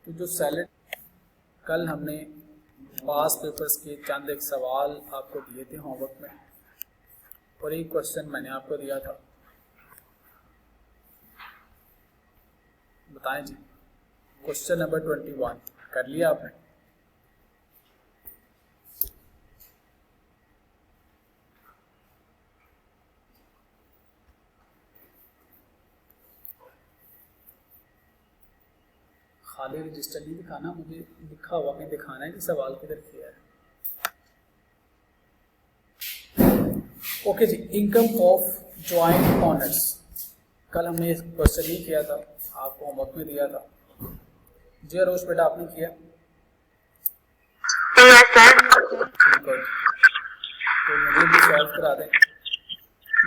तो जो सैलड, कल हमने पास पेपर्स के चंद एक सवाल आपको दिए थे होमवर्क में, और एक क्वेश्चन मैंने आपको दिया था। बताएं जी, क्वेश्चन नंबर 21 कर लिया आपने? खाली रजिस्टर नहीं दिखाना, मुझे लिखा हुआ भी दिखाना है कि सवाल किधर किया है। ओके जी, इनकम ऑफ जॉइंट ऑनर्स, कल हमने इस क्वेश्चन नहीं किया था, आपको होमवर्क में दिया था जी। रोज बेटा आपने किया? गुड, तो मुझे भी सॉल्व करा दें।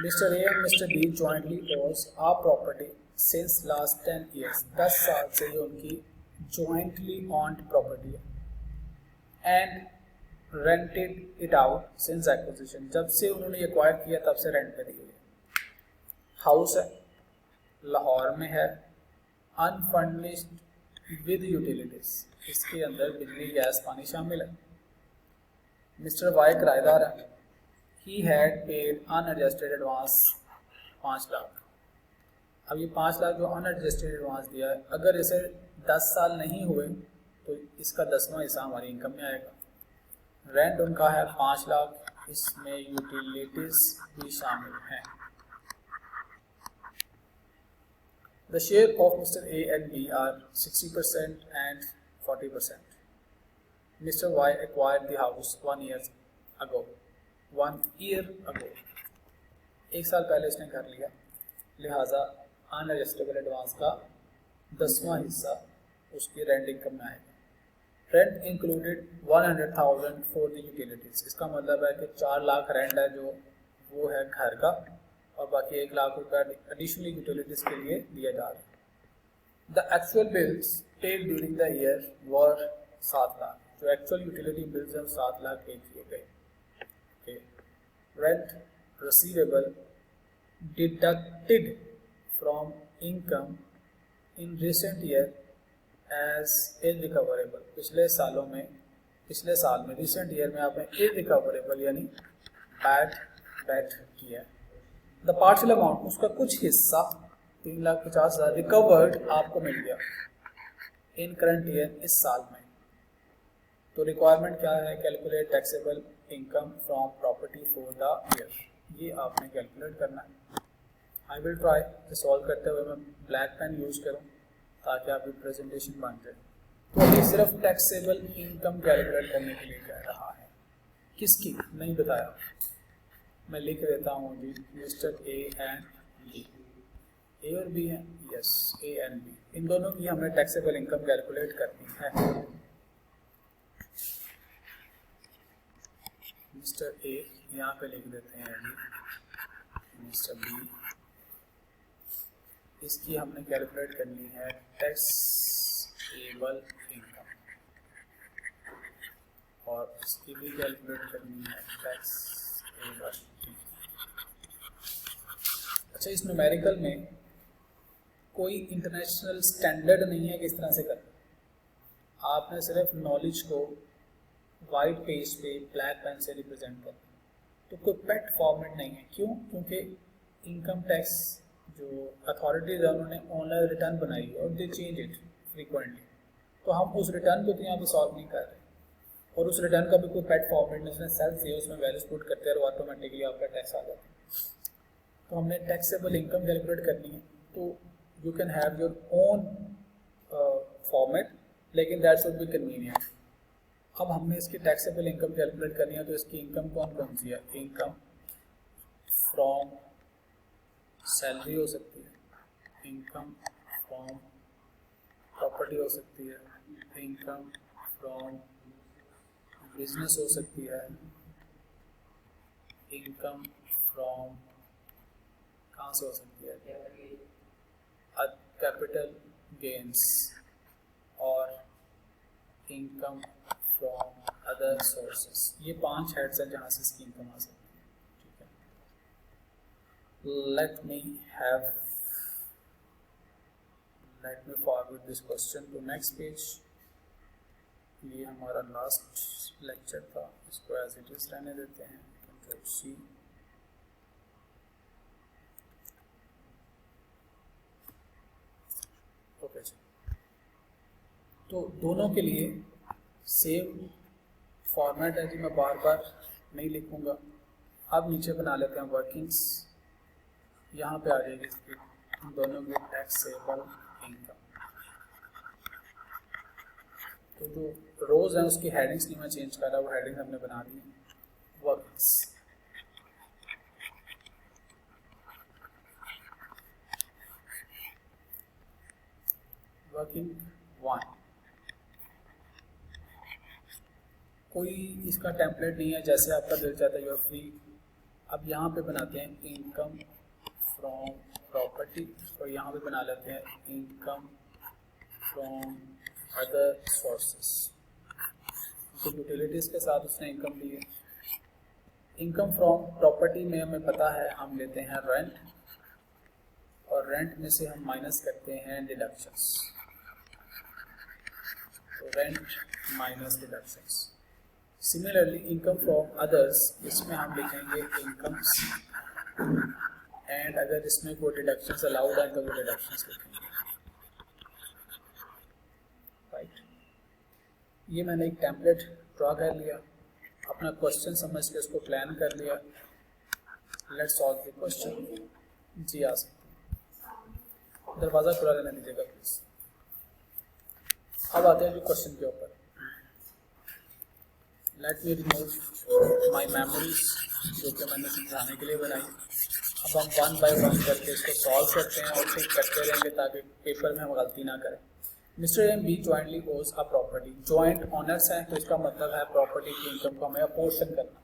Mister A and mister B jointly owns a property since last 10 years, 10 साल से ये उनकी जॉइंटली ऑन्ड प्रॉपर्टी है। And rented it out since acquisition, जब से उन्होंने एक्वायर किया तब से रेंट पे दी हुई है। हाउस है, लाहौर में है, अनफर्निश्ड विद यूटिलिटीज, इसके अंदर बिजली गैस पानी शामिल है। मिस्टर वाई किराएदार है। ही had paid unadjusted advance 5 lakh. अब ये 5 लाख जो अनएडजस्टेड एडवांस दिया है, अगर इसे 10 साल नहीं हुए तो इसका 10वां हिस्सा हमारी इनकम में आएगा। रेंट उनका है 5 लाख, इसमें यूटिलिटीज भी शामिल हैं। The share of Mr. A and B are 60% and 40%. Mr. Y acquired the house 1 year ago. 1 year ago. 1 साल पहले इसने कर लिया, लिहाजा अनएडजस्टेबल एडवांस का 10वां हिस्सा उसकी रेंट इनकम में आएगा। Rent included 100,000 for the utilities, इसका मतलब है कि 4 लाख रेंट है जो वो है घर का, और बाकी 1 लाख रुपया एडिशनली यूटिलिटीज के लिए दिया जा रहा है। The actual bills paid during the year वर 7 लाख, जो एक्चुअल यूटिलिटी बिल्स हैं 7 लाख पे किए गए। Rent receivable deducted from income in recent year as irrecoverable, पिछले साल में रिसेंट ईयर में आपने इनरिकवरेबल यानी बैड डेट किया। द पार्शियल अमाउंट, उसका कुछ हिस्सा 3,50,000 रिकवर्ड आपको मिल गया इन करंट ईयर, इस साल में। तो रिक्वायरमेंट क्या है? Calculate taxable income from property for the year, ये आपने कैलकुलेट करना है। आई विल ट्राई सॉल्व करते हुए मैं ब्लैक पेन यूज़ करूँ ताकि आपकी प्रेजेंटेशन बन जाए। तो अभी सिर्फ टैक्सेबल इनकम कैलकुलेट करने के लिए कह रहा है, किसकी नहीं बताया। मैं लिख देता हूँ जी, मिस्टर ए एंड बी, ए और बी है, यस ए एंड बी, इन दोनों की हमने टैक्सेबल इनकम कैलकुलेट करनी है। मिस्टर ए यहाँ पे लिख देते हैं जी, मिस्टर बी, इसकी हमने कैलकुलेट करनी है टैक्सेबल इनकम, और इसकी भी कैलकुलेट करनी है टैक्सेबल। अच्छा, इस न्यूमेरिकल में कोई इंटरनेशनल स्टैंडर्ड नहीं है किस तरह से करना, आपने सिर्फ नॉलेज को वाइट पेज पे ब्लैक पेन से रिप्रेजेंट करना। तो कोई पेट फॉर्मेट नहीं है, क्यों? क्योंकि इनकम टैक्स जो अथॉरिटीज़ है उन्होंने ऑनलाइन रिटर्न बनाई है और दे चेंज इट फ्रीक्वेंटली, तो हम उस रिटर्न को तो यहाँ पे सॉल्व नहीं कर रहे, और उस रिटर्न का भी कोई पेट फॉर्मेट नहीं, उसमें सेल्स है, उसमें वैल्यूज पुट करते हैं और ऑटोमेटिकली आपका टैक्स आ जाता है। तो हमने टैक्सेबल इनकम कैलकुलेट करनी है, तो you can have your own format, लेकिन दैट शुड बी कन्वीनियंट। अब हमने इसकी टैक्सेबल इनकम कैलकुलेट करनी है, तो इसकी इनकम कौन कौन सी है? इनकम फ्रॉम सैलरी हो सकती है, इनकम फ्रॉम प्रॉपर्टी हो सकती है, इनकम फ्रॉम बिजनेस हो सकती है, इनकम फ्रॉम कहाँ से हो सकती है? कैपिटल गेन्स, और इनकम फ्रॉम अदर सोर्सेस। ये 5 हेड्स हैं जहाँ से इसकी इनकम आ सकती है, ठीक है। Let me forward this question to next page. ये हमारा लास्ट लेक्चर था, इसको एज इट इज रहने देते हैं। Control+C। ओके जी, तो दोनों के लिए सेम फॉर्मेट है जी, मैं बार बार नहीं लिखूंगा। अब नीचे बना लेते हैं वर्किंग्स, यहाँ पे आ जाएगी इसकी दोनों की टैक्सेबल इनकम। तो जो रोज हैं उसकी हेडिंग्स नहीं मैं चेंज कर रहा, वो हेडिंग हमने बना दी है। वर्किंग्स वर्किंग 1, कोई इसका टेम्पलेट नहीं है, जैसे आपका दिल चाहता है, यू आर फ्री। अब यहाँ पे बनाते हैं इनकम फ्रॉम प्रॉपर्टी, और यहाँ पे बना लेते हैं इनकम फ्रॉम अदर सोर्सेस। तो यूटिलिटीज़ के साथ उसने इनकम दी है। इनकम फ्रॉम प्रॉपर्टी में हमें पता है हम लेते हैं रेंट, और रेंट में से हम माइनस करते हैं डिडक्शंस। तो rent minus deductions. Similarly income from others, इसमें हम लिखेंगे इनकम्स, एंड अगर इसमें कोई डिडक्शंस अलाउड है तो वो डिडक्शंस लिखेंगे। राइट, ये मैंने एक टेम्पलेट ड्रॉ कर लिया, अपना क्वेश्चन समझ के उसको प्लान कर लिया। Let's solve the question. जी आ सकते, दरवाज़ा खुला रहने दीजिएगा प्लीज। अब आते हैं जो क्वेश्चन के ऊपर। Let me remove my memories, जो कि मैंने समझाने के लिए बनाई। अब हम वन बाय वन करके इसको सॉल्व करते हैं और ठीक करते रहेंगे ताकि पेपर में हम गलती ना करें। मिस्टर एम बी जॉइंटली ओज अ प्रॉपर्टी, जॉइंट ऑनर्स हैं तो इसका मतलब है प्रॉपर्टी की इनकम को हमें अपोर्शन करना।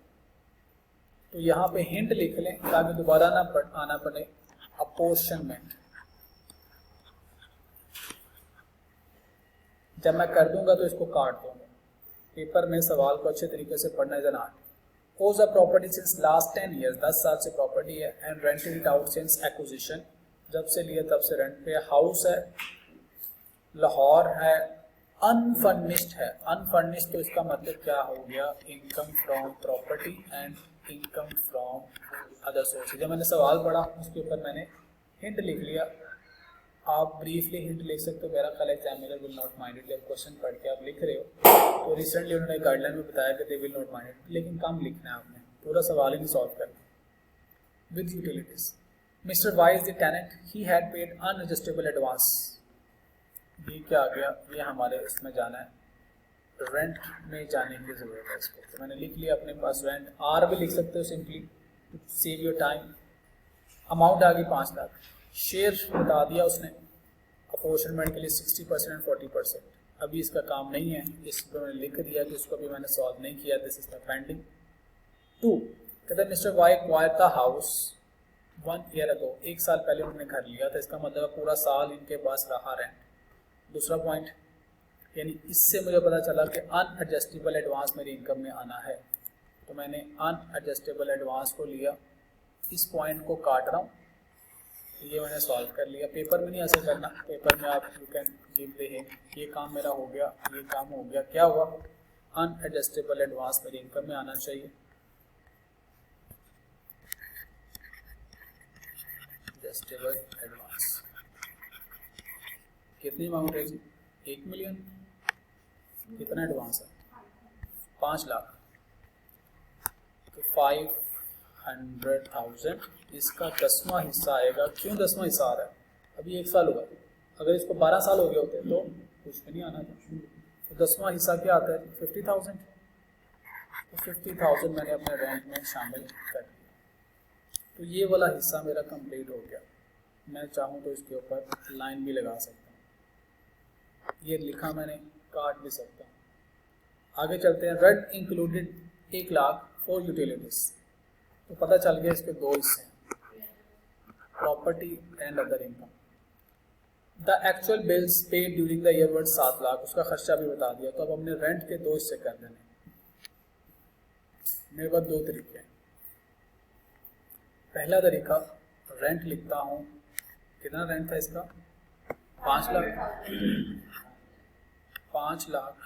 तो यहाँ पे हिंट लिख लें ताकि दोबारा ना आना पड़े, अपोर्शनमेंट। जब मैं कर दूंगा तो इसको काट दूंगा, पेपर में सवाल को अच्छे तरीके से पढ़ना है। आर्ट ओज a property since last 10 years, 10 साल से प्रॉपर्टी है, and rented it out since acquisition, जब से लिया तब से रेंट पे। हाउस है, लाहौर है, अनफर्निश्ड है। अनफर्निश्ड तो इसका मतलब क्या हो गया, income from property and income from other sources. जब मैंने सवाल पढ़ा उसके ऊपर मैंने हिंट लिख लिया। आप ब्रीफली हिंट लिख सकते हो, मेरा ख्याल examiner will not mind it. जब क्वेश्चन पढ़ के आप लिख रहे हो तो रिसेंटली उन्होंने गाइडलाइन में बताया कि they will not mind it, लेकिन कम लिखना है आपने, पूरा सवाल ही नहीं सॉल्व करना। With utilities, mister Y is the tenant, he had paid unadjustable advance. ये क्या आ गया, ये हमारे इसमें जाना है, रेंट में जाने की जरूरत है इसको। तो मैंने लिख लिया अपने पास रेंट, आर भी लिख सकते हो simply to save your time. Amount आ गई 5 लाख। शेयर बता दिया उसने अपोर्शनमेंट के लिए 60% एंड 40%। अभी इसका काम नहीं है, इस पर मैंने लिख दिया कि इसको भी मैंने सॉल्व नहीं किया, दिस इज द पेंडिंग। 2, कहते हैं mister Y acquired the house 1 year ago, 1 साल पहले उन्होंने घर लिया था, इसका मतलब पूरा साल इनके पास रहा रेंट। दूसरा पॉइंट, यानी इससे मुझे पता चला कि अनएडजस्टेबल एडवांस मेरी इनकम में आना है, तो मैंने अनएडजस्टेबल एडवांस को लिया। इस पॉइंट को काट रहा हूँ, ये मैंने सॉल्व कर लिया। पेपर में नहीं ऐसे करना, पेपर में आप you can give the hint, ये काम मेरा हो गया, ये काम हो गया, क्या हुआ, अनएडजस्टेबल एडवांस मेरी इनकम में आना चाहिए। एडजस्टेबल एडवांस कितनी अमाउंट है जी, 1 मिलियन। कितना एडवांस है, 5 लाख, तो 500,000 इसका 10वां हिस्सा आएगा। क्यों 10वां हिस्सा आ रहा है, अभी 1 साल हुआ, अगर इसको 12 साल हो गए होते तो कुछ भी नहीं आना था। तो 10वां हिस्सा क्या आता है, 50,000। तो 50,000 मैंने अपने रेंट में शामिल कर दिया। तो ये वाला हिस्सा मेरा कंप्लीट हो गया। मैं चाहूँ तो इसके ऊपर लाइन भी लगा सकता हूँ, ये लिखा मैंने, काट भी सकता हूँ। आगे चलते हैं। Rent included 1 lakh for utilities, तो पता चल गया इसके 2 हिस्से हैं, property and other income. The actual bills paid during the year worth 7 lakh, उसका खर्चा भी बता दिया। तो अब हमने रेंट के 2 हिस्से कर देने। मेरे पास 2 तरीके हैं। पहला तरीका, रेंट लिखता हूँ, कितना रेंट था इसका, 5 लाख। 5 लाख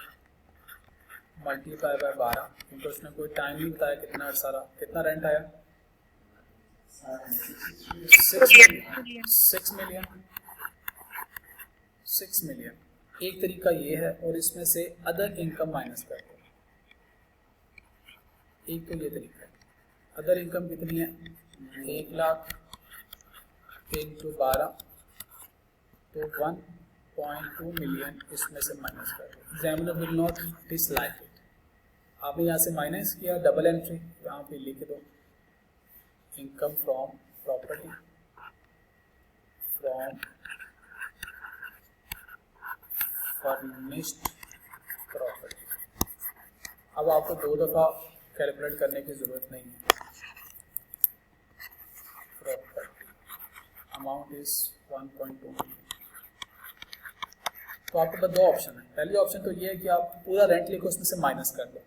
मल्टीप्लाई बाय 12, क्योंकि उसने कोई टाइम नहीं बताया कितना अर्सा रहा, कितना रेंट आया 6 मिलियन। एक तरीका ये है, और इसमें से अदर इनकम माइनस कर दो। एक तो ये तरीका है। अदर इनकम कितनी है 1 लाख इंटू 12, तो 1.2 मिलियन इसमें से माइनस कर दो। Examiner will not dislike it. आपने यहाँ से माइनस किया, डबल एंट्री यहाँ पे लिख दो, income from property, from furnished property. अब आपको 2 दफ़ा कैलकुलेट करने की ज़रूरत नहीं है। Property amount is 1.2 million. तो आपके पास 2 ऑप्शन है। पहली ऑप्शन तो ये है कि आप पूरा रेंट लिखो, उसमें से माइनस कर दो।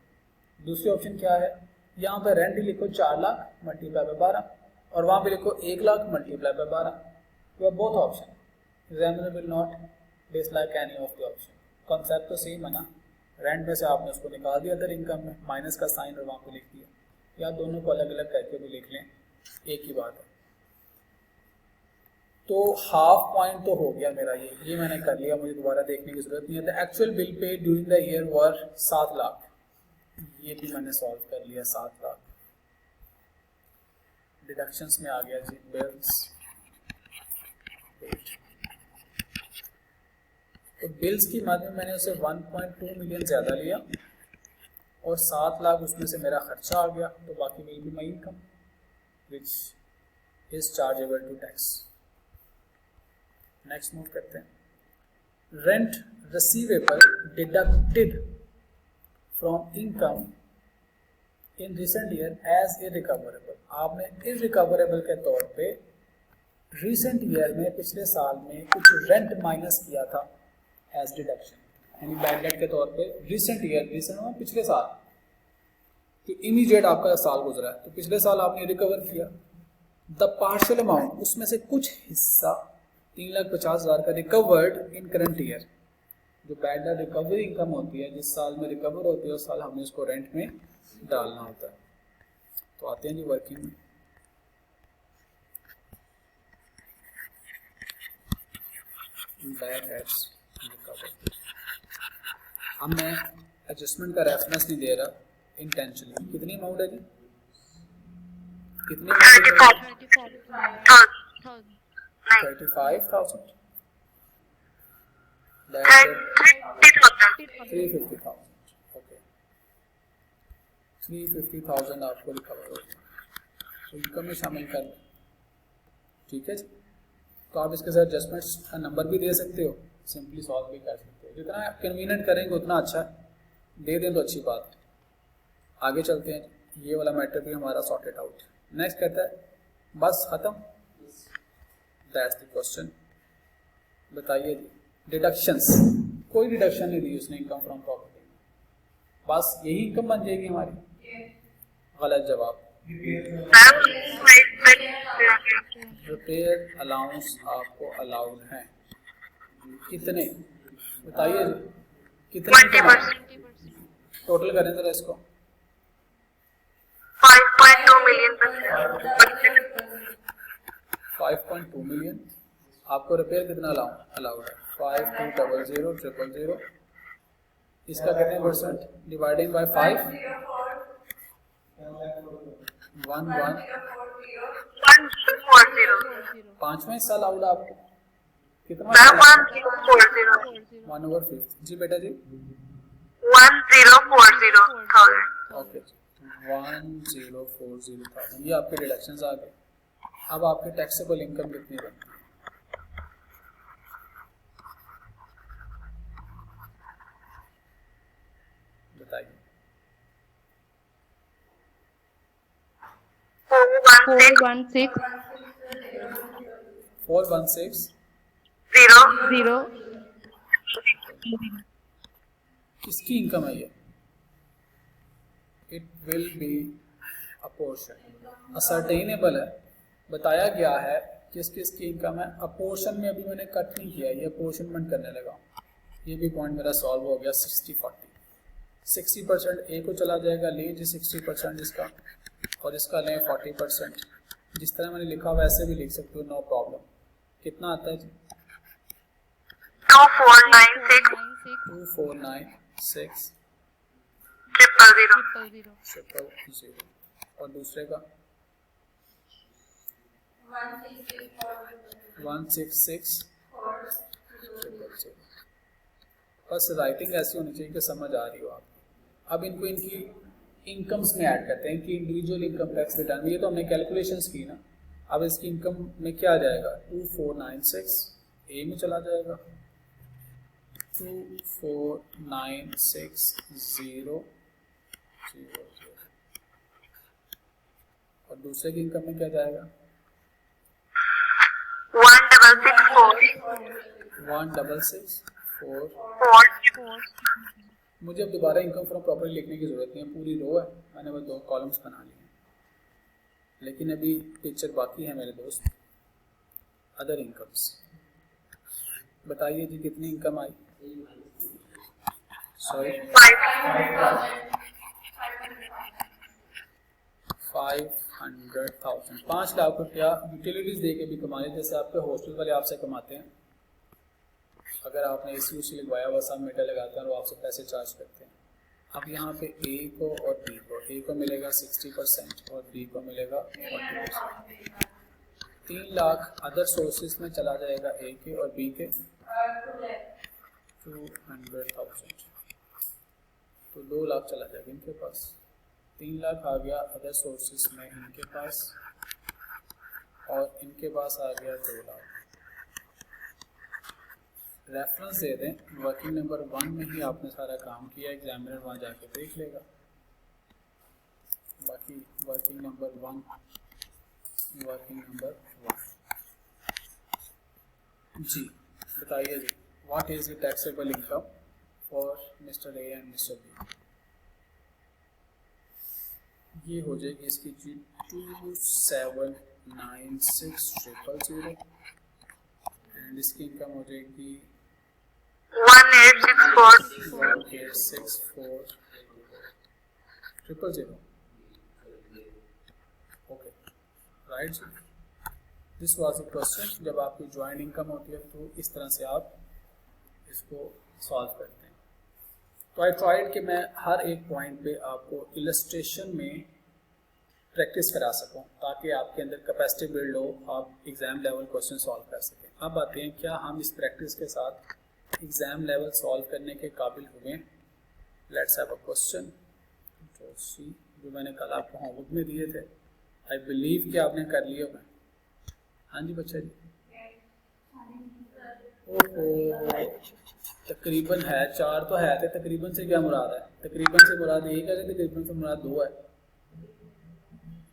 दूसरी ऑप्शन क्या है, यहाँ पे रेंट लिखो 4 लाख मल्टीप्लाई बाय 12, और वहाँ पे लिखो 1 lakh multiply by 12। You are both option. Examiner will not dislike any of the option. Concept तो सेम है ना, रेंट में से आपने उसको निकाल दिया अदर इनकम में, माइनस का साइन और वहाँ पे लिख दिया, या दोनों को अलग अलग करके भी लिख लें, एक ही बात है। तो हाफ पॉइंट तो हो गया मेरा, ये मैंने कर लिया, मुझे दोबारा देखने की जरूरत नहीं है। The actual bill pay during the year वर 7 लाख, ये भी मैंने सॉल्व कर लिया 7 लाख। डिडक्शंस में आ गया जी बिल्स। तो बिल्स की मद में मैंने उसे 1.2 मिलियन ज़्यादा लिया, और 7 लाख उसमें से मेरा खर्चा आ गया, तो बाकी will be my income which is chargeable to tax. Next move करते हैं। Rent receivable deducted from income in recent year as irrecoverable. आपने इरिकवरेबल के तौर पे रिसेंट ईयर में, पिछले साल में कुछ रेंट माइनस किया था एज डिडक्शन, यानी बैड डेट के तौर पे। रिसेंट ईयर, रिसेंट में पिछले साल, तो इमीडिएट आपका साल गुजरा है, तो पिछले साल आपने रिकवर किया। द पार्शियल अमाउंट, उसमें से कुछ हिस्सा 3,50,000 का रिकवर्ड इन करंट ईयर। जो बैड डेट रिकवरी इनकम होती है, जिस साल में रिकवर होती है उस साल हमें उसको रेंट में डालना होता है। तो आते हैं जी वर्किंग में। Bad debts recover. अब मैं एडजस्टमेंट का रेफरेंस नहीं दे रहा इंटेंशनली। कितनी अमाउंट है जी, कितनी 35,000, 350,000। ओके, 350,000 आपको रिकवर हो गया, तो इनकम में शामिल कर लें। ठीक है जी। तो आप इसके साथ एडजस्टमेंट्स का नंबर भी दे सकते हो, सिंपली सॉल्व भी कर सकते हो। जितना कन्वीनियंट करेंगे उतना अच्छा है, दे दें तो अच्छी बात है। आगे चलते हैं, ये वाला मैटर भी हमारा सॉर्टेड आउट। नेक्स्ट कहता है बस खत्म, दैट्स द क्वेश्चन। बताइए जी, डिडक्शंस, कोई डिडक्शन नहीं दी उसने इनकम फ्रॉम प्रॉपर्टी, बस यही इनकम बन जाएगी हमारी। गलत जवाब। रिपेयर अलाउंस आपको अलाउड है, कितने बताइए जी, कितने टोटल करें जरा इसको। 5.2 मिलियन। 5.2 मिलियन आपको रिपेयर कितना अलाउड है 52000000। इसका कितने परसेंट, डिवाइडिंग बाय 5, 1 पांचवा हिस्सा अलाउड आपको, कितना 1/5 जी बेटा जी 1040,000। ओके, 1040,000। ये आपके डिडक्शंस आ गए। अब आपके टैक्सेबल इनकम कितनी बनती है, बताइए। 416 0 किसकी इनकम है ये, it will be apportion, ascertainable है, बताया गया है किस किस की इनकम है। अपोर्शन में अभी मैंने कट नहीं किया, ये अपोर्शनमेंट करने लगा। ये भी पॉइंट मेरा सॉल्व हो गया 60-40। 60% ए को चला जाएगा, ले जी 60% इसका, और इसका लें 40%। जिस तरह मैंने लिखा वैसे भी लिख सकते हो, नो प्रॉब्लम। कितना आता है जी? 2496 2496 000 000। और दूसरे का 166 000। बस राइटिंग ऐसी होनी चाहिए कि समझ आ रही हो आप। अब इनको इनकी इनकम्स में ऐड करते हैं कि इंडिविजुअल इनकम टैक्स रिटर्न में, ये तो हमने कैलकुलेशंस की ना। अब इसकी इनकम में क्या आ जाएगा? 2496 ए में चला जाएगा, 2496 000। और दूसरे की इनकम में क्या जाएगा? 1664। मुझे अब दोबारा इनकम फ्रॉम प्रॉपर्टी लिखने की जरूरत नहीं है, पूरी रो है, मैंने बस 2 कॉलम्स बना लिए हैं। लेकिन अभी पिक्चर बाकी है मेरे दोस्त। अदर इनकम्स बताइए जी, कितनी इनकम आई? सॉरी 500,000। 5 लाख रुपया यूटिलिटीज दे के भी कमाए, जैसे आपके हॉस्टल वाले आपसे कमाते हैं। अगर आपने AC उसी लगवाया हुआ, सब मीटर लगाते हैं और वो आपसे पैसे चार्ज करते हैं। अब यहाँ पे ए को और बी को, ए को मिलेगा 60% और बी को मिलेगा 40%। 3 लाख अदर सोर्सेज में चला जाएगा ए के और बी के 200,000, तो 2 लाख चला जाएगा इनके पास। 3 लाख आ गया अदर सोर्सेज में इनके पास, और इनके पास आ गया 2 लाख। रेफरेंस दे दें, वर्किंग नंबर 1 में ही आपने सारा काम किया, एग्जामिनर वहाँ जाके देख लेगा। बाकी वर्किंग नंबर 1 जी बताइए जी, what is the taxable income for mister A and mister B? ये हो जाएगी इसकी जी 2796,000 एंड इसकी इनकम हो जाएगी 1864 000। ओके राइट जी, दिस वाज अ क्वेश्चन। जब आपकी ज्वाइंट इनकम होती है तो इस तरह से आप इसको सॉल्व करते हैं। तो आई ट्राइड कि मैं हर एक पॉइंट पे आपको इलस्ट्रेशन में प्रैक्टिस करा सकूं, ताकि आपके अंदर कैपेसिटी बिल्ड हो, आप एग्जाम लेवल क्वेश्चन सॉल्व कर सकें। अब आते हैं, क्या हम इस प्रैक्टिस के साथ एग्जाम लेवल सॉल्व करने के काबिल हुए? लेट्स हैव अ क्वेश्चन जो मैंने कल आपको होमवर्क में दिए थे। आई बिलीव कि आपने कर लिया होगा। हाँ जी बच्चा जी, ओहो तकरीबन है 4 तो है थे। तकरीबन से क्या मुराद है? तकरीबन से मुराद 1 है, तकरीबन से मुराद 2 है,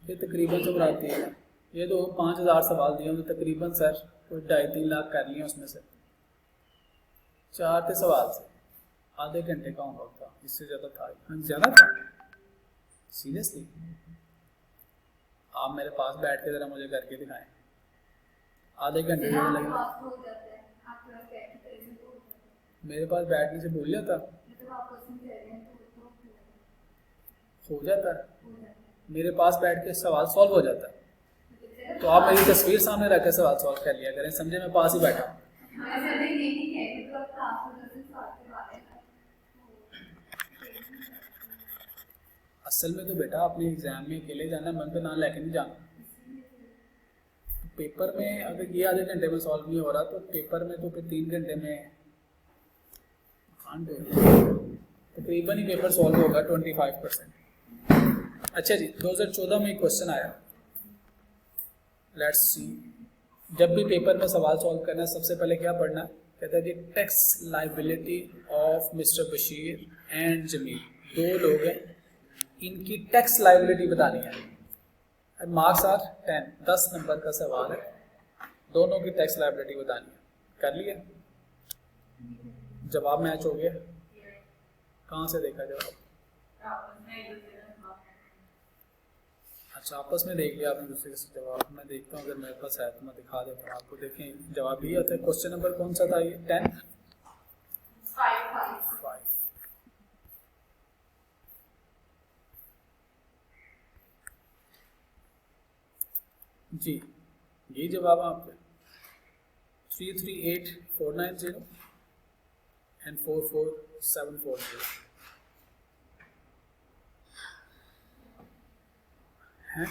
ये तकरीबन से मुराद 3 है। ये तो 5000 सवाल दिए, तो तकरीबन सर कोई 2.5-3 लाख कर लिए उसमें से। 4 थे सवाल से, आधे घंटे का होमवर्क था, इससे ज़्यादा था। हाँ ज़्यादा था सीरियसली। आप मेरे पास बैठ के ज़रा मुझे करके दिखाएं, आधे घंटे में लगे। मेरे पास बैठने से भूल जाता, हो जाता है। मेरे पास बैठ के सवाल सॉल्व हो जाता है। तो आप मेरी तस्वीर सामने रख के सवाल सॉल्व कर लिया करें, समझे मैं पास ही बैठा हूँ। असल में तो बेटा अपने एग्जाम में अकेले जाना, मन पे ना लेके नहीं जाना। पेपर में अगर ये आधे घंटे में सॉल्व नहीं हो रहा तो पेपर में तो फिर 3 घंटे में तकरीबन ही पेपर सॉल्व होगा 25%। अच्छा जी, 2014 में एक क्वेश्चन आया, लेट्स सी। जब भी पेपर में सवाल सॉल्व करना है सबसे पहले क्या पढ़ना? कहता है जी tax liability of mister Bashir and Jamil, 2 लोग हैं, इनकी टैक्स लाइबिलिटी बतानी है। मार्क्स आर 10, 10 नंबर का सवाल है, दोनों की टैक्स लाइबिलिटी बतानी है। कर लिया? जवाब मैच हो गया? कहाँ से देखा जवाब? अच्छा आपस में देख लिया आपने दूसरे से जवाब। मैं देखता हूँ, अगर मेरे पास है तो मैं दिखा देता हूँ आपको। देखें जवाब ये आता है। क्वेश्चन नंबर कौन सा था ये? 10 5। जी यही जवाब है आपका 338490 एंड 44740 है,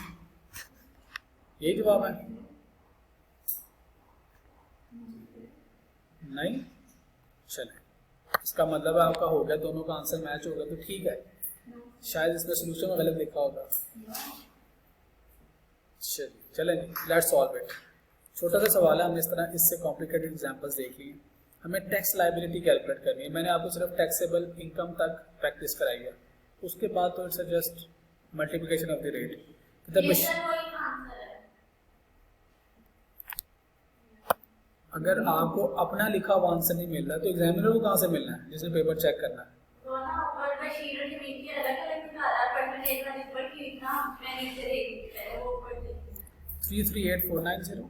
यही जवाब है। नहीं, चले इसका मतलब है आपका हो गया, दोनों का आंसर मैच हो गया तो ठीक है। शायद इसमें सोल्यूशन में गलत लिखा होगा। चले लेट्स सॉल्व इट। छोटा सा सवाल है, हमने इस तरह इससे कॉम्प्लिकेटेड एग्जांपल्स देख लिए। हमें टैक्स लायबिलिटी कैलकुलेट करनी है। मैंने आपको सिर्फ टैक्सेबल इनकम तक प्रैक्टिस कराई है, उसके बाद तो it's just multiplication of the rate. अगर आपको अपना लिखा हुआ आंसर नहीं मिल रहा तो एग्जामिनर को कहाँ से मिलना है जिसने पेपर चेक करना है? 338490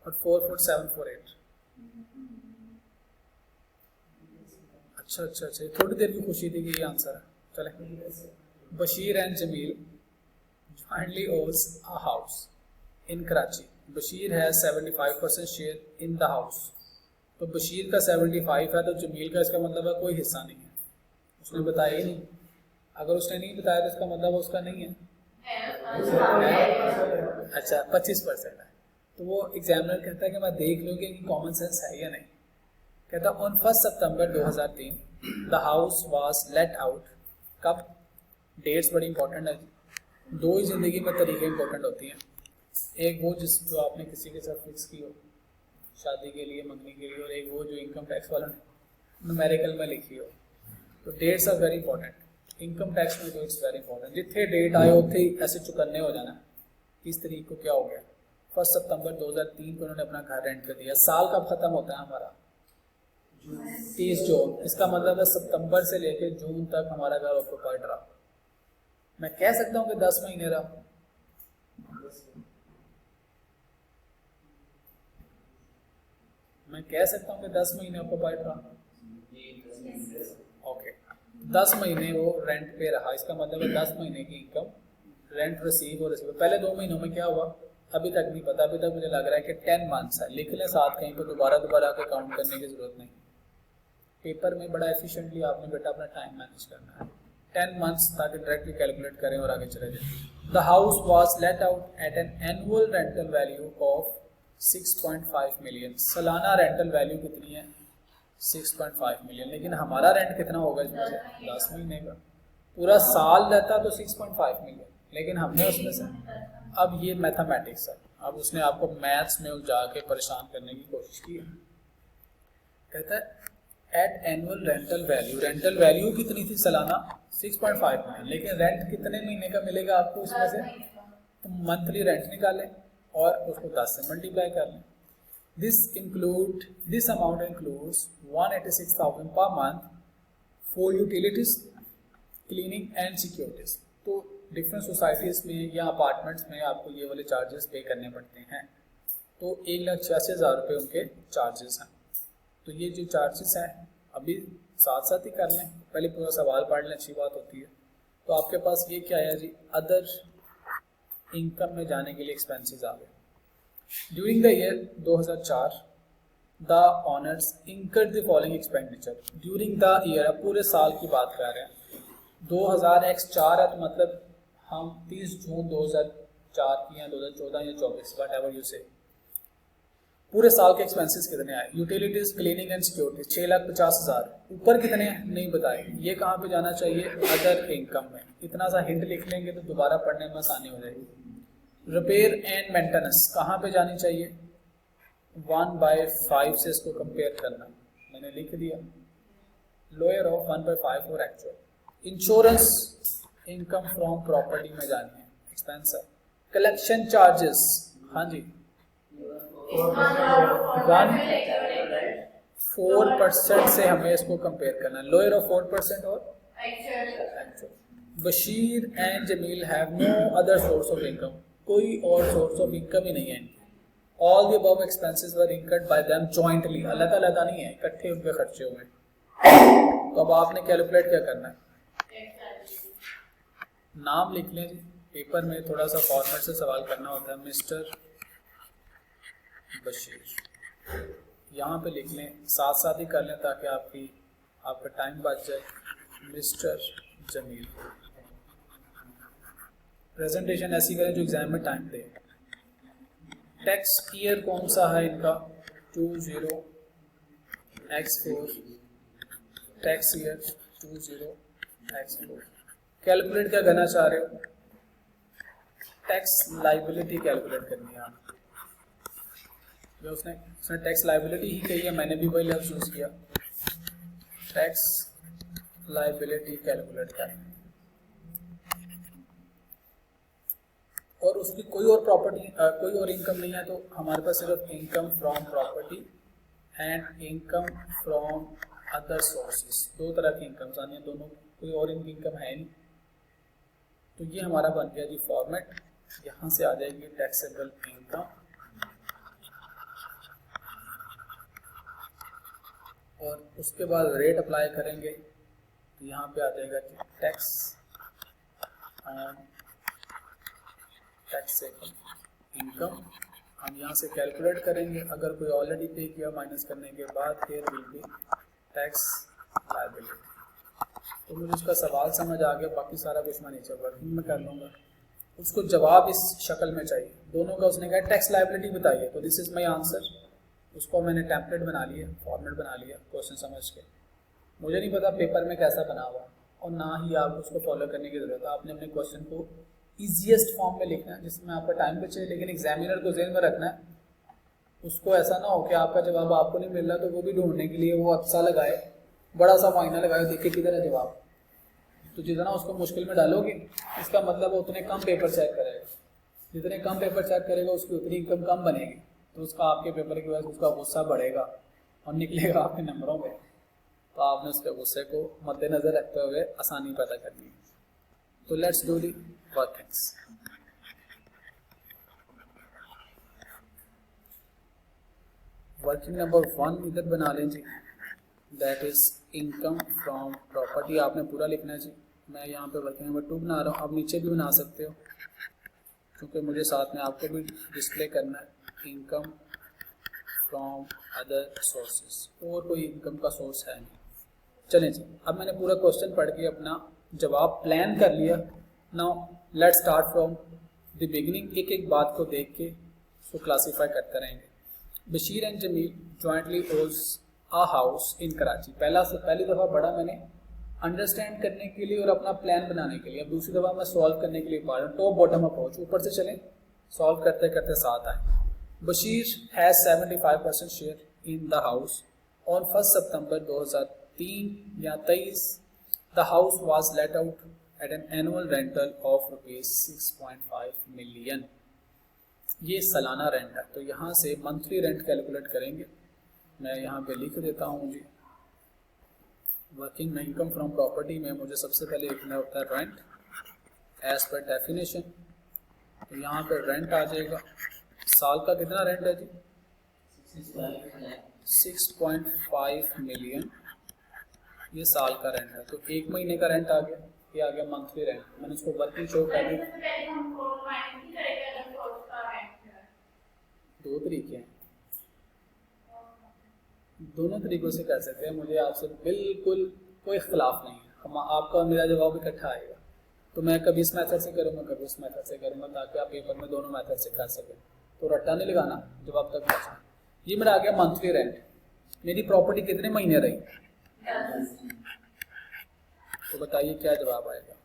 और 44748। अच्छा, थोड़ी देर की खुशी थी कि ये आंसर है। चले Bashir and Jamil jointly owns a house in Karachi. Bashir है 75% शेयर इन द हाउस। तो बशीर का 75 है तो जमील का इसका मतलब है कोई हिस्सा नहीं है, उसने बताया ही नहीं। अगर उसने नहीं बताया तो इसका मतलब उसका नहीं है। अच्छा 25% है। तो वो एग्जामिनर कहता है कि मैं देख लूँ कि इनकी कॉमन सेंस है या नहीं। कहता on 1 September 2003 the house was let out. कब? डेट्स बड़ी इंपॉर्टेंट है। दो ही जिंदगी में तरीके इंपॉर्टेंट होती हैं, एक वो जो आपने किसी के साथ फिक्स की हो शादी के लिए, मंगनी के लिए, और एक वो जो इनकम टैक्स वाला ने न्यूमेरिकल में लिखी हो। तो dates are very important. Income tax में तो इट्स वेरी इंपॉर्टेंट। जितने डेट आए उतने ऐसे चुकन्ने हो जाना। 30 तारीख को क्या हो गया? 1 सितंबर 2003 को उन्होंने अपना घर रेंट पे दिया। साल कब खत्म होता है हमारा? 30 जून। इसका मतलब है सितंबर से लेकर जून तक हमारा घर ऑक्यूपाइड रहा। मैं कह सकता हूँ कि 10 महीने रहा। मैं कह सकता हूँ कि 10 महीने ऑक्यूपाइड रहा। ओके, 10 महीने वो रेंट पे रहा। इसका मतलब है 10 महीने की इनकम रेंट रिसीव और रिसीव। पहले 2 महीनों में क्या हुआ अभी तक नहीं पता। अभी तक मुझे लग रहा है कि 10 मंथ्स है। लिख लें साथ कहीं पर, दोबारा आके काउंट करने की जरूरत नहीं। पेपर में बड़ा एफिशिएंटली आपने बेटा अपना टाइम मैनेज करना है। 10 मंथ्स ताकि डायरेक्टली कैलकुलेट करें और आगे चले जाए। The house was let out at an annual rental value of 6.5 million. सालाना रेंटल वैल्यू कितनी है? 6.5 मिलियन। लेकिन हमारा रेंट कितना होगा इसमें से? 10 महीने का। पूरा साल रहता तो 6.5 मिलियन, लेकिन हमने उसमें से, अब ये मैथमेटिक्स है, अब उसने आपको मैथ्स में उलझा के परेशान करने की कोशिश की है। कहता है at annual rental value, rental value कितनी थी सालाना? 6.5 मिलियन। लेकिन रेंट कितने महीने का मिलेगा आपको इसमें से? तो मंथली रेंट निकालें और उसको 10 से मल्टीप्लाई कर लें। This amount includes 186,000 per month for utilities, cleaning and securities. तो डिफरेंट सोसाइटीज़ में या अपार्टमेंट्स में आपको ये वाले चार्जेस पे करने पड़ते हैं। तो 1,86,000 रुपये उनके चार्जेस हैं। तो ये जो चार्जेस हैं अभी साथ साथ ही कर लें, पहले पूरा सवाल पढ़ लें, अच्छी बात होती है। तो आपके पास ये क्या है जी? अदर इनकम में जाने के लिए एक्सपेंसेस आ गए। During the year 2004 the honours incurred the following expenditure. During the year, अब पूरे साल की बात कर रहे हैं। 2000x4 है तो मतलब हम 30 जून 2004 की या 2014 या 24 वट एवर यू से, पूरे साल के एक्सपेंसेस कितने आए? Utilities, cleaning and security 6,50,000। ऊपर कितने नहीं बताए। ये कहाँ पे जाना चाहिए? अदर इनकम में। इतना सा हिंट लिख लेंगे तो दोबारा पढ़ने में आसानी हो जाएगी। रिपेयर एंड मेंटेनेंस कहाँ पे जानी चाहिए? 1/5 से इसको कंपेयर करना, मैंने लिख दिया। लोअर ऑफ 1/5 और actual. Insurance income from property में जानी है, एक्सपेंस है। कलेक्शन चार्जेस, हाँ जी 4% से हमें इसको कंपेयर करना है। लोअर ऑफ 4% और actual. Bashir and Jamil have no other source of income, कोई और सोर्स ऑफ इनकम ही नहीं है। All the above expenses were incurred by them jointly, अलग अलग नहीं है, इकट्ठे उनके खर्चे हुए। तो अब आपने कैलकुलेट क्या करना है? नाम लिख लें जी, पेपर में थोड़ा सा फॉर्मेट से सवाल करना होता है। मिस्टर बशीर यहाँ पे लिख लें, साथ साथ ही कर लें ताकि आपका टाइम बच जाए। मिस्टर जमील, प्रेजेंटेशन ऐसी करें जो एग्जाम में टाइम दे। टैक्स ईयर कौन सा है इनका? 20x4, tax year 20x4। Calculate क्या करना चाह रहे हो? टैक्स लाइबिलिटी कैलकुलेट करनी है आप। जो उसने टैक्स लाइबिलिटी ही कही है, मैंने भी वही लफ्ज़ यूज़ किया। टैक्स लाइबिलिटी कैलकुलेट करनी, और उसकी कोई और प्रॉपर्टी कोई और इनकम नहीं है, तो हमारे पास सिर्फ income from property and income from other sources, दो तरह की इनकम्स आनी है, दोनों कोई और इनकी इनकम है नहीं। तो ये हमारा बन गया जी फॉर्मेट। यहाँ से आ जाएगी टैक्सेबल इनकम, और उसके बाद रेट अप्लाई करेंगे तो यहाँ पे आ जाएगा कि टैक्स ऑन टैक्सेबल इनकम। हम यहाँ से कैलकुलेट करेंगे, अगर कोई ऑलरेडी पे किया माइनस करने के बाद there will be tax liability. तो मुझे उसका सवाल समझ आ गया, बाकी सारा कुछ मैं नीचे वर्किंग में कर लूँगा। उसको जवाब इस शक्ल में चाहिए दोनों का। उसने कहा टैक्स लायबिलिटी बताइए, तो दिस इज़ माई आंसर। उसको मैंने टेम्पलेट बना लिया, फॉर्मेट बना लिया क्वेश्चन समझ के। मुझे नहीं पता पेपर में कैसा बना हुआ, और ना ही आपको उसको फॉलो करने की ज़रूरत है। आपने अपने क्वेश्चन को ईजीएस्ट फॉर्म में लिखना है जिसमें आपका टाइम बचे, लेकिन एग्जामिनर को ज़हन में रखना है। उसको ऐसा ना हो कि आपका जवाब आपको नहीं मिल रहा तो वो भी ढूंढने के लिए वो अच्छा लगाए, बड़ा सा मायना लगाए, देखे किधर है जवाब। तो जितना उसको मुश्किल में डालोगे, इसका मतलब वो उतने कम पेपर चेक करेगा। जितने कम पेपर चेक करेगा उसकी उतनी इनकम कम बनेगी, तो उसका आपके पेपर की वजह से उसका गुस्सा बढ़ेगा और निकलेगा आपके नंबरों में। तो आपने उसके गुस्से को मद्देनजर रखते हुए आसानी पैदा करनी है। तो let's do the workings. Working number 1 इधर बना लें जी, that is income from property. आपने पूरा लिखना है जी। मैं यहाँ पे वर्किंग नंबर 2 बना रहा हूँ, आप नीचे भी बना सकते हो क्योंकि मुझे साथ में आपको भी डिस्प्ले करना है। इनकम फ्रॉम अदर सोर्सेस, और कोई इनकम का सोर्स है नहीं। चलें जी, अब मैंने पूरा क्वेश्चन पढ़ के अपना जवाब प्लान कर लिया। Now let's start from the beginning. एक एक बात को देख के उसको क्लासीफाई करते रहेंगे। Bashir and Jamil jointly owns a house in Karachi. पहली दफ़ा पढ़ा मैंने अंडरस्टैंड करने के लिए और अपना प्लान बनाने के लिए। अब दूसरी दफ़ा मैं सॉल्व करने के लिए पढ़ रहा हूँ। टॉप बॉटम अप्रोच, ऊपर से चलें, सॉल्व करते करते साथ आए। Bashir has 75% share in the house on 1 सितंबर 2003 या 23। The house was let out at an annual rental of ₹6.5 million. ये सालाना रेंट है, तो यहाँ से मंथली रेंट कैलकुलेट करेंगे। मैं यहाँ पे लिख देता हूँ जी। वर्किंग में इनकम फ्रॉम प्रॉपर्टी में मुझे सबसे पहले लिखना होता है रेंट एज पर डेफिनेशन। तो यहाँ पे रेंट आ जाएगा। साल का कितना रेंट है जी? 6.5 मिलियन, ये साल का रेंट है। तो एक महीने का रेंट आ गया, ये आ गया मंथली रेंट। मैंने उसको वर्किंग शो कर दी। दो तरीके हैं, दोनों तरीक़ों से कर सकते हैं। मुझे आपसे बिल्कुल कोई इख्तलाफ नहीं है। आपका और मेरा जवाब इकट्ठा आएगा। तो मैं कभी इस मेथड से करूँगा, कभी उस मेथड से करूँगा, ताकि आप पेपर में दोनों मेथड से कर सकें। तो रट्टा नहीं लगाना जवाब तक पहुँचा। ये मेरा आ गया मंथली रेंट। मेरी प्रॉपर्टी कितने महीने रही? तो बताइए क्या जवाब आएगा?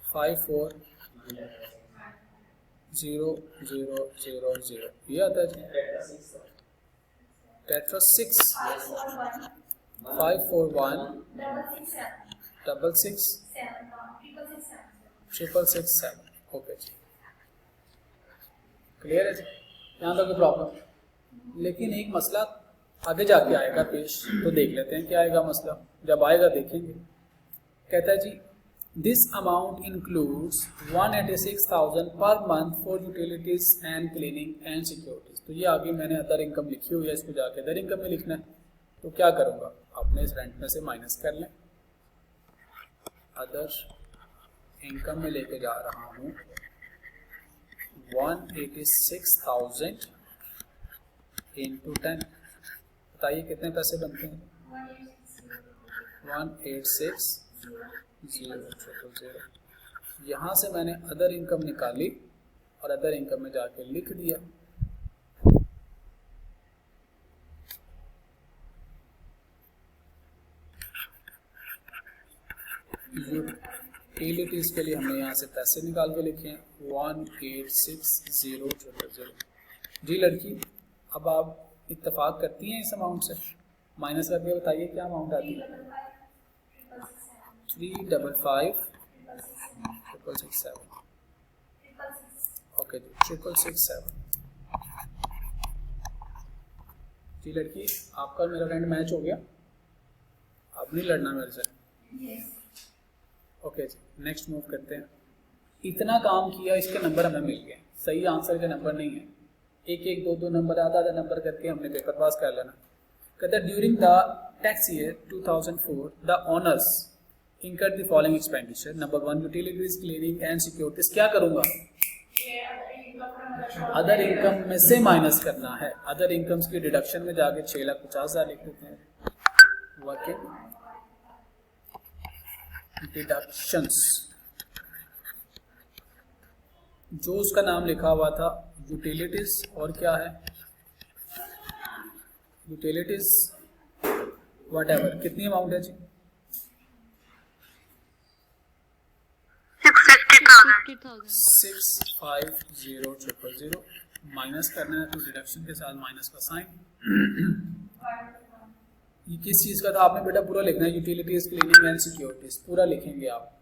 54,0,0,0,0 ये आता है जी। टेट्रा 6 541666667 ओके जी, क्लियर है जी, यहाँ तक कोई प्रॉब्लम। लेकिन एक मसला आगे जाके आएगा पेश, तो देख लेते हैं क्या आएगा मसला। जब आएगा देखेंगे। कहता है जी this amount includes 186,000 per month for utilities and cleaning and securities. तो ये आगे मैंने अदर इनकम लिखी हुई है, इसको जाके अदर इनकम में लिखना है। तो क्या करूँगा, अपने इस रेंट में से माइनस कर लें अदर इनकम में लेके जा रहा हूँ 186,000 इंटू 10। बताइए कितने पैसे बनते हैं? 186,000। यहाँ से मैंने अदर इनकम निकाली और अदर इनकम में जाके लिख दिया। यूटिलिटीज के लिए हमने यहाँ से पैसे निकाल के लिखे हैं 186,000। जी लड़की, अब आप इत्तेफाक करती हैं इस अमाउंट से? माइनस करके बताइए क्या अमाउंट आती है? 355,667। ओके जी, 667। जी लड़की, आपका मेरा फ्रेंड मैच हो गया, अब नहीं लड़ना मेरे से। ओके जी, नेक्स्ट मूव करते हैं। इतना काम किया, इसके नंबर हमें मिल गए, सही आंसर के नंबर नहीं है। एक एक दो दो नंबर, आधा आधा नंबर करके हमने पेपर पास कर लेना। कहते हैं during the tax year 2004 the owners incurred the following expenditure. Number 1 utilities, cleaning and securities. क्या करूंगा? अदर इनकम में से माइनस करना है। अदर इनकम्स की डिडक्शन में जाके 6,50,000 लिख देते हैं। वर्किंग डिडक्शंस, जो उसका नाम लिखा हुआ था यूटिलिटीज, और क्या है यूटिलिटीज वट एवर। कितनी अमाउंट है जी? 650,000 माइनस करना है तो डिडक्शन के साथ माइनस का साइन। ये किस चीज़ का था आपने बेटा? पूरा लिखना है, यूटिलिटीज, क्लीनिंग एंड सिक्योरिटीज, पूरा लिखेंगे आप।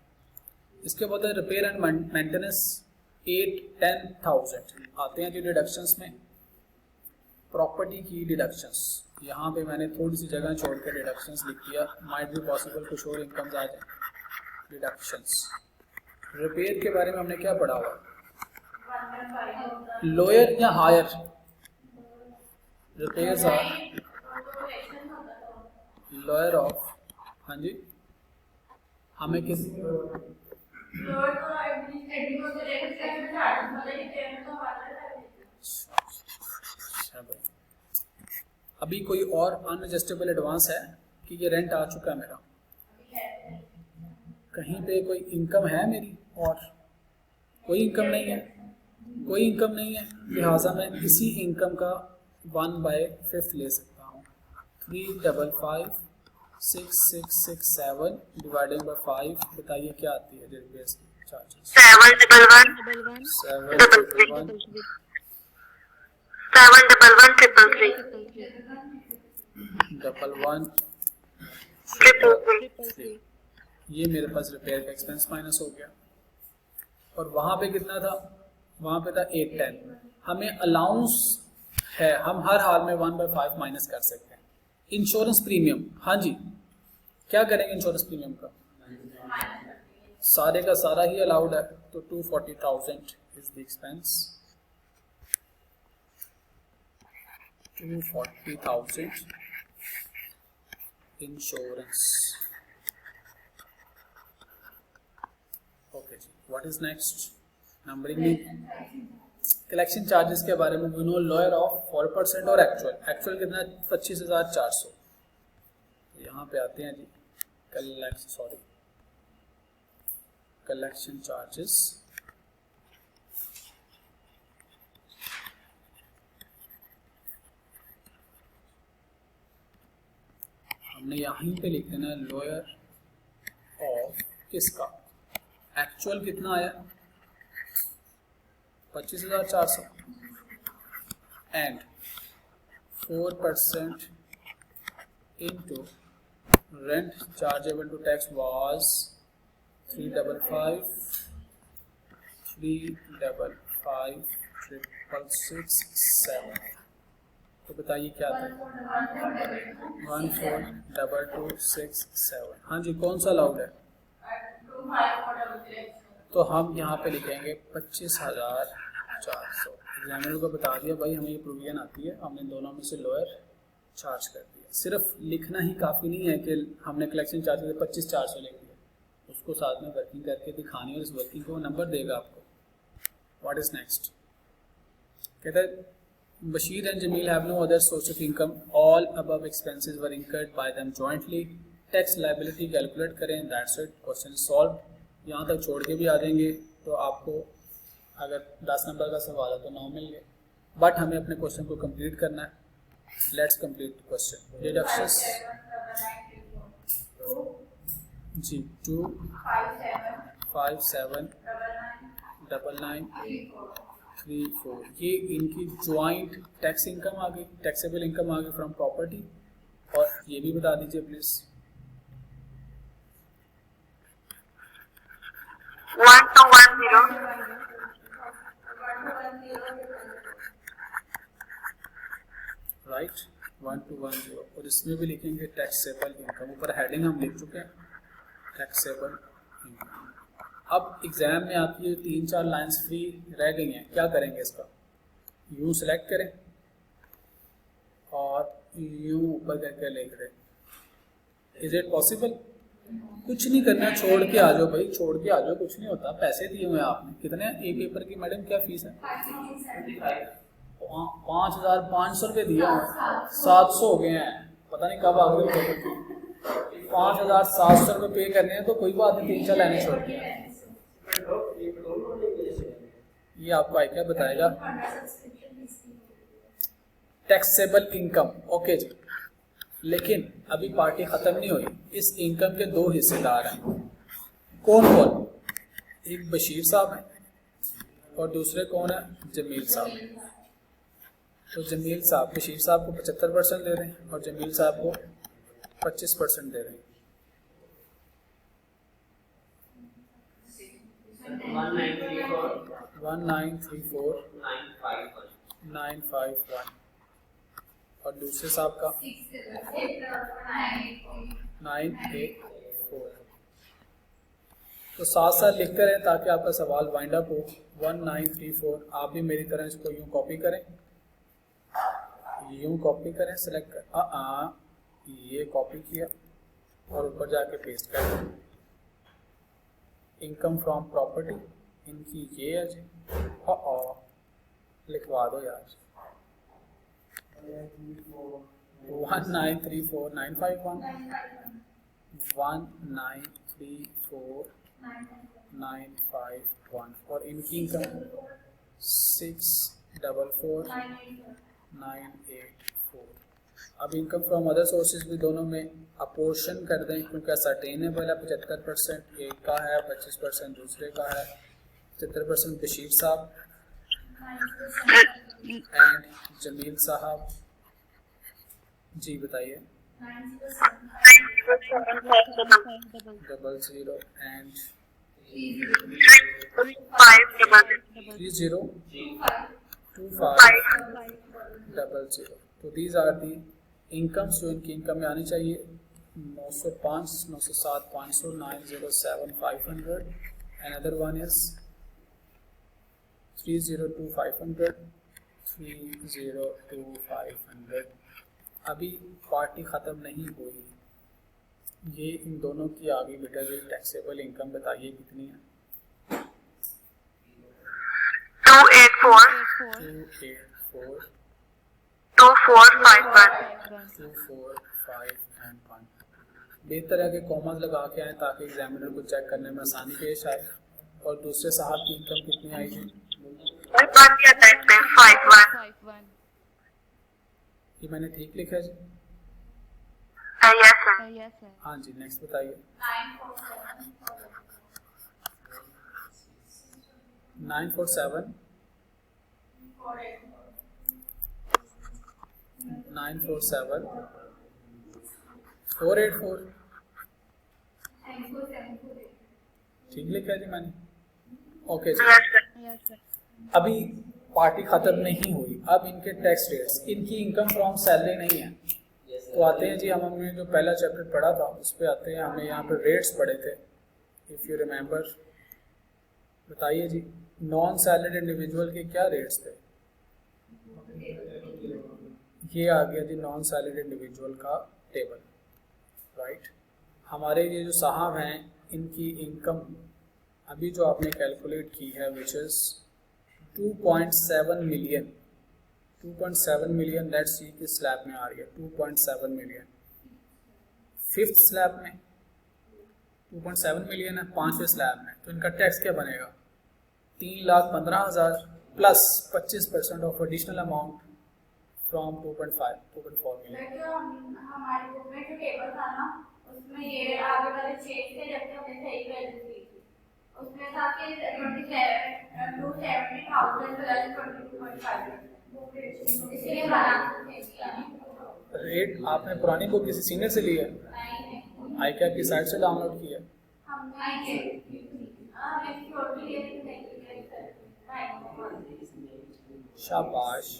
इसके बाद रिपेयर एंड मेंटेनेंस 8-10,000 आते हैं जो डिडक्शंस में। प्रॉपर्टी की डिडक्शंस, यहाँ पे मैंने थोड़ी सी जगह छोड़ कर डिडक्शंस लिख दिया, माइट भी पॉसिबल कुछ और इनकम्स आ जाए। डिडक्शंस, रिपेयर के बारे में हमने क्या पढ़ा हुआ? लोअर या higher? Repairs are lower of, हाँ जी, हमें किस अभी कोई और अनएडजस्टेबल एडवांस है कि ये रेंट आ चुका है मेरा? कहीं पे कोई इनकम है मेरी? और कोई इनकम नहीं है, कोई इनकम नहीं है, लिहाजा मैं इसी इनकम का 1/5 ले सकता हूँ। 355,667 डिवाइडेड बाय 5, बताइए क्या आती है रिपेयर्स की चार्जेस? 711,333 ये मेरे पास रिपेयर का एक्सपेंस माइनस हो गया। और वहाँ पे कितना था? वहाँ पे था 810। हमें अलाउंस है, हम हर हाल में 1/5 माइनस कर सकते हैं। इंश्योरेंस प्रीमियम, हाँ जी, क्या करेंगे इंश्योरेंस प्रीमियम का? सारे का सारा ही अलाउड है, तो 240,000 is the expense. 240,000 insurance. Okay जी, व्हाट इज नेक्स्ट? नंबरिंग में कलेक्शन चार्जेस के बारे में, वी नो लोअर ऑफ 4% और एक्चुअल। एक्चुअल कितना? 25,400। यहाँ पे आते हैं जी कलेक्शन चार्जेस। हमने यहीं पे लिख देना है लोअर ऑफ किसका? एक्चुअल कितना आया? 25,400 and 4% into rent chargeable to tax was 355,667। तो बताइए क्या था? 142267। हाँ जी, कौन सा अलाउड है? तो हम यहाँ पे लिखेंगे 25,400। एग्जामिनर को बता दिया भाई हमें ये प्रोविजन आती है, हमने दोनों में से लोअर चार्ज कर दिया। सिर्फ लिखना ही काफ़ी नहीं है कि हमने कलेक्शन चार्ज 25,400 लिख दिया। उसको साथ में वर्किंग करके दिखानी है और इस वर्किंग को नंबर देगा आपको। What is next? कहता है Bashir and Jamil have no other source of income, all above expenses were incurred by them jointly, tax liability calculate करें, दैट्स इट, क्वेश्चन सॉल्व। यहाँ तक छोड़ के भी आ जाएंगे तो आपको अगर 10 नंबर का सवाल है तो 9 मिल गए, बट हमें अपने क्वेश्चन को कंप्लीट करना है। Let's complete question. डिडक्शंस जी 2 5 7 9 9 3 4, ये इनकी ज्वाइंट टैक्स इनकम आ गई, टैक्सेबल इनकम आ गई फ्रॉम प्रॉपर्टी। और ये भी बता दीजिए प्लीज। 1210 राइट 1210, और इसमें भी लिखेंगे टैक्सेबल इनकम। ऊपर हेडिंग हम लिख चुके हैं टैक्सेबल इनकम। अब एग्जाम में आपकी 3-4 लाइंस फ्री रह गई हैं, क्या करेंगे इसका? यूं सेलेक्ट करें और यूं ऊपर करके लिख दें। Is it possible? कुछ नहीं करना, छोड़ के आ जाओ भाई, छोड़ के आ जाओ, कुछ नहीं होता। पैसे दिए हुए आपने, कितने एक पेपर की मैडम क्या फीस है? 5,500 रुपये दिया हुआ, 700 हो गए हैं, पता नहीं कब आ गए पेपर की। 5,700 रुपये पे करने हैं तो कोई बात नहीं, 3-4 लाइनें छोड़ के। ये आपको आई क्या बताएगा? टैक्सेबल इनकम, ओके जी। लेकिन अभी पार्टी खत्म नहीं हुई, इस इनकम के 2 हिस्सेदार हैं। कौन कौन? एक बशीर साहब हैं और दूसरे कौन है? जमील साहब। तो जमील साहब बशीर साहब को 75% दे रहे हैं और जमील साहब को 25% दे रहे हैं। 1934,951 और दूसरे साहब का 984। तो साथ साथ लिखते रहें ताकि आपका सवाल वाइंड अप हो। 1934, आप भी मेरी तरह इसको यूं कॉपी करें, यूं कॉपी करें, सेलेक्ट कर ये कॉपी किया और ऊपर जाके पेस्ट कर दें। इनकम फ्रॉम प्रॉपर्टी इनकी ये है जी, लिखवा दो यार। 1934,951 1934,951 और इनकी इनकम 644,984। अब इनकम फ्रॉम अदर सोर्सेज भी दोनों में अपोर्शन कर दें, क्योंकि सर्टेनेबल है 75%, एक का है 25% दूसरे का है। 75% बशीर साहब एंड जमील साहब। जी बताइए। 00 एंड 302500। तो दीज आर दी इनकम्स जो इनकी इनकम में आनी चाहिए। 905, 907, 500, 907, 500 एंड अदर वन इज 302,500, 302,500। अभी पार्टी ख़त्म नहीं हुई, ये इन दोनों की आगे बेटा जो टैक्सेबल इनकम बताइए कितनी है? 284 2451 2451। बेहतर है कि कॉमर्स लगा के आए ताकि एग्जामिनर को चेक करने में आसानी पेश आए। और दूसरे साहब की इनकम कितनी आई थी? ये मैंने ठीक लिखा जी? हाँ जी, नेक्स्ट बताइए। 947 484 ठीक लिखा जी मैंने? ओके जी। अभी पार्टी खत्म नहीं हुई, अब इनके टैक्स रेट्स, इनकी इनकम फ्रॉम सैलरी नहीं है। तो आते हैं जी, हमने जो पहला चैप्टर पढ़ा था उस पर आते हैं। हमने यहाँ पर रेट्स पढ़े थे, इफ़ यू रिमेंबर। बताइए जी, नॉन सैलरीड इंडिविजुअल के क्या रेट्स थे? ये आ गया जी नॉन सैलरीड इंडिविजुअल का टेबल, राइट। हमारे ये जो साहब हैं इनकी इनकम अभी जो आपने कैलकुलेट की है which is 2.7 million. 2.7 million let's see कि स्लैब में आ रही है 2.7 मिलियन। फिफ्थ स्लैब में 2.7 मिलियन है, 5वें स्लैब में, तो इनका टैक्स क्या बनेगा? 3,15,000 plus 25% of additional amount from 2.4 million. हमारे बुक में जो टेबल था ना, उसमें ये आगे वाले 6 थे, जबकि हमने सही वैल्यू दी थी। उसमें था कि 270,000 प्लस 22.5, इसलिए हमारा रेट आपने पुरानी बुक किसी सीनियर से ली है? आई कैप की साइट से डाउनलोड की है? शाबाश।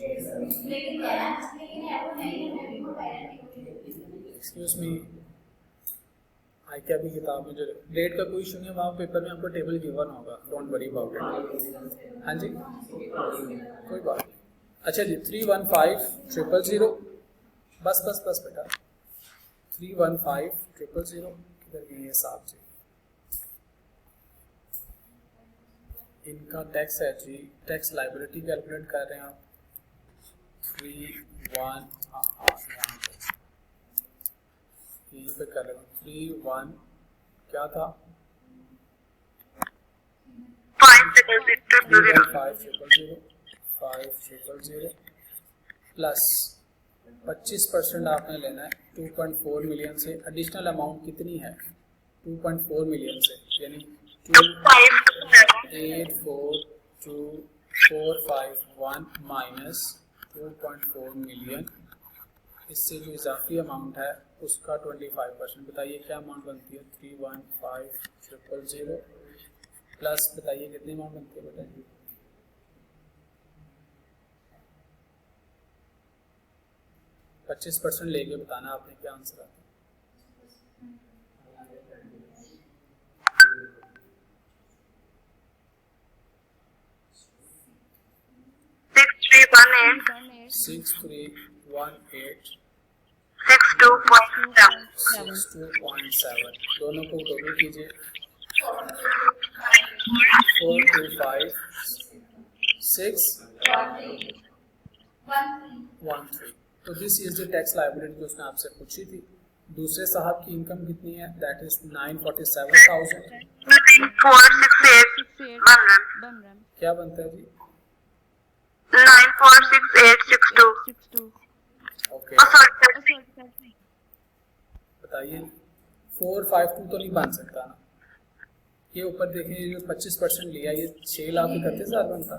एक्सक्यूज मी, आई कैप की किताब में जो रेट का कोई इशू नहीं है, वहाँ पेपर में आपको टेबल गिवन होगा, डोंट वरी अबाउट इट। हाँ जी, कोई बात नहीं। अच्छा जी, 315,000, बस बस बस बेटा, 315,000 किधर गई है साहब जी? इनका टैक्स है जी, टैक्स लाइबिलिटी कैलकुलेट कर रहे हैं आप। 3 पे कर रहे हो, 3 क्या था? 5,000 प्लस 25% आपने लेना है 2.4 मिलियन से। एडिशनल अमाउंट कितनी है? 2.4 मिलियन से, यानी 2,842,451 माइनस 2.4 मिलियन। इससे जो इजाफी अमाउंट है उसका 25%। बताइए क्या अमाउंट बनती है? 315,000 प्लस बताइए कितनी अमाउंट बनती है? बताइए 25% लेके बताना आपने क्या आंसर आता है। 6318 62.7। दोनों को टोटल कीजिए, 425,613। तो this is the tax liability जो उसने आपसे पूछी थी। दूसरे साहब की इनकम कितनी है? That is 947,000। क्या बनता है जी? 946862। ओके, sorry, बताइए 452 तो नहीं बन सकता ना। ये ऊपर देखें, ये जो 25% लिया, ये 6,31,000 बनता।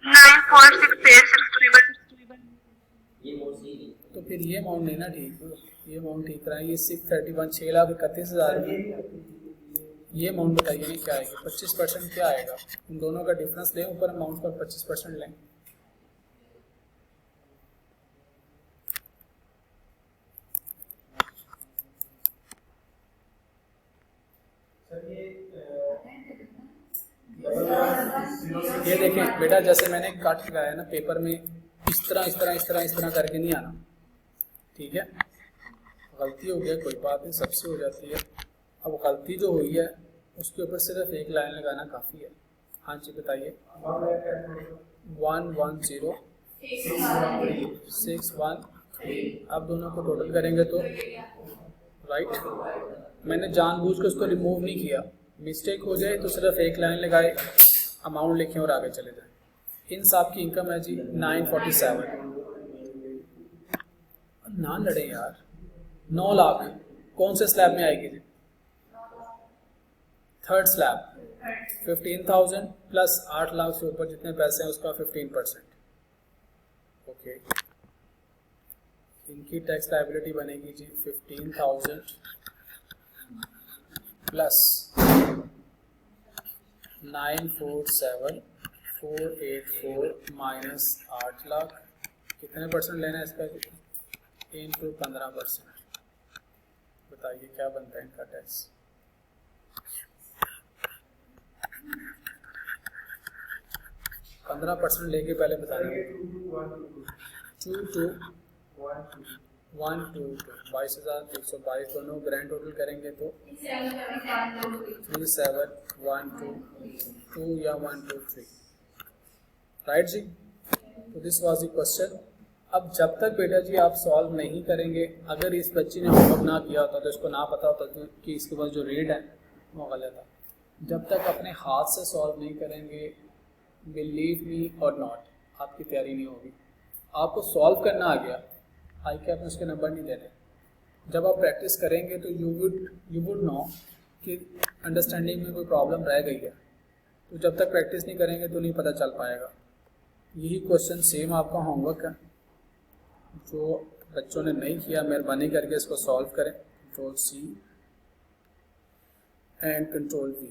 946863। तो फिर ये अमाउंट नहीं ना ठीक, ये अमाउंट ठीक रहा है। ये 631, 6,31,000 में ये अमाउंट बताइए ना क्या आएगी? 25% क्या आएगा? उन दोनों का डिफरेंस लें, ऊपर अमाउंट पर 25% लें। ये देखें बेटा, जैसे मैंने काट लगाया ना पेपर में, इस तरह करके नहीं आना, ठीक है? गलती हो गया, कोई बात नहीं, सबसे हो जाती है। अब गलती जो हुई है उसके ऊपर सिर्फ एक लाइन लगाना काफ़ी है। हाँ जी बताइए। 110,613। अब दोनों को टोटल करेंगे तो राइट, मैंने जानबूझ के उसको रिमूव नहीं किया, मिस्टेक हो जाए तो सिर्फ एक लाइन लगाए, अमाउंट लिखें और आगे चले जाए। इन साहब की इनकम है जी 947। ना लड़े यार, 9 लाख कौन से स्लैब में आएगी जी? Third slab. 15,000 प्लस 8 लाख से ऊपर जितने पैसे हैं उसका 15%। ओके, इनकी टैक्स लायबिलिटी बनेगी जी 15,000 प्लस 947,484 माइनस 8 लाख। कितने परसेंट लेना है इसका? इनटू 15%। बताइए क्या बनता है इनका टैक्स? 15% लेके पहले बताना। 2212 1 2 2 22,122 दोनों ग्रैंड टोटल करेंगे तो 3 7 1 2 2 या 1 2 3 राइट जी। तो दिस वाज द क्वेश्चन। अब जब तक बेटा जी आप सॉल्व नहीं करेंगे, अगर इस बच्ची ने होमवर्क ना किया होता तो इसको ना पता होता कि इसके पास जो रीड है वो गलत है। जब तक अपने हाथ से सॉल्व नहीं करेंगे, बिलीव मी और नॉट, आपकी तैयारी नहीं होगी। आपको सॉल्व करना आ गया, आई कैप में उसके नंबर नहीं देने। जब आप प्रैक्टिस करेंगे तो यू वुड नो कि अंडरस्टैंडिंग में कोई प्रॉब्लम रह गई है। तो जब तक प्रैक्टिस नहीं करेंगे तो नहीं पता चल पाएगा। यही क्वेश्चन सेम आपका होमवर्क है। जो बच्चों ने नहीं किया, मेहरबानी करके इसको सॉल्व करें। Control C and control V।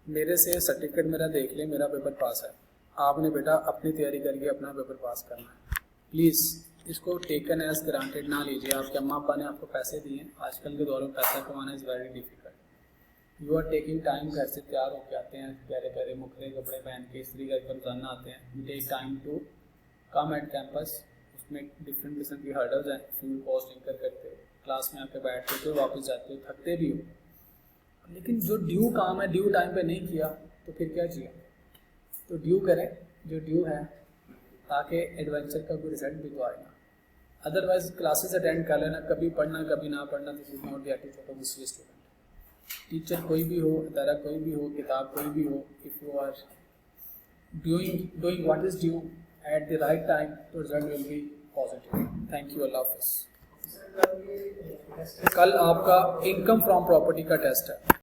मेरे से सर्टिफिकेट मेरा देख लें, मेरा पेपर पास है। आपने बेटा अपनी तैयारी करके अपना पेपर पास करना है। प्लीज़ इसको टेकन एज ग्रांटेड ना लीजिए। आपके अम्मा अब्बा ने आपको पैसे दिए, आजकल के दौर में पैसा कमाना is very difficult. You are taking time. घर से तैयार होकर आते हैं, प्यारे प्यारे मुखरे कपड़े पहन के इस्त्री करके रोजाना आते हैं। You take time to come at campus. उसमें डिफरेंट किस्म की हर्डल्स हैं। फ्यूल कॉस्ट इंकर करते हो, क्लास में आके बैठते हो, वापस जाते हो, थकते भी हो। लेकिन जो ड्यू काम है ड्यू टाइम पे नहीं किया तो फिर क्या चाहिए। तो ड्यू करें जो ड्यू है, ताकि एडवेंचर का कोई रिजल्ट भी तो आएगा। अदरवाइज क्लासेस अटेंड कर लेना, कभी पढ़ना कभी ना पढ़ना, this is not the attitude of the student. Teacher कोई भी हो, अदारा कोई भी हो, किताब कोई भी हो, if you are doing what is due at the right time, तो result will be positive. Thank you, Allah हाफिज़। कल आपका इनकम फ्रॉम प्रॉपर्टी का टेस्ट है।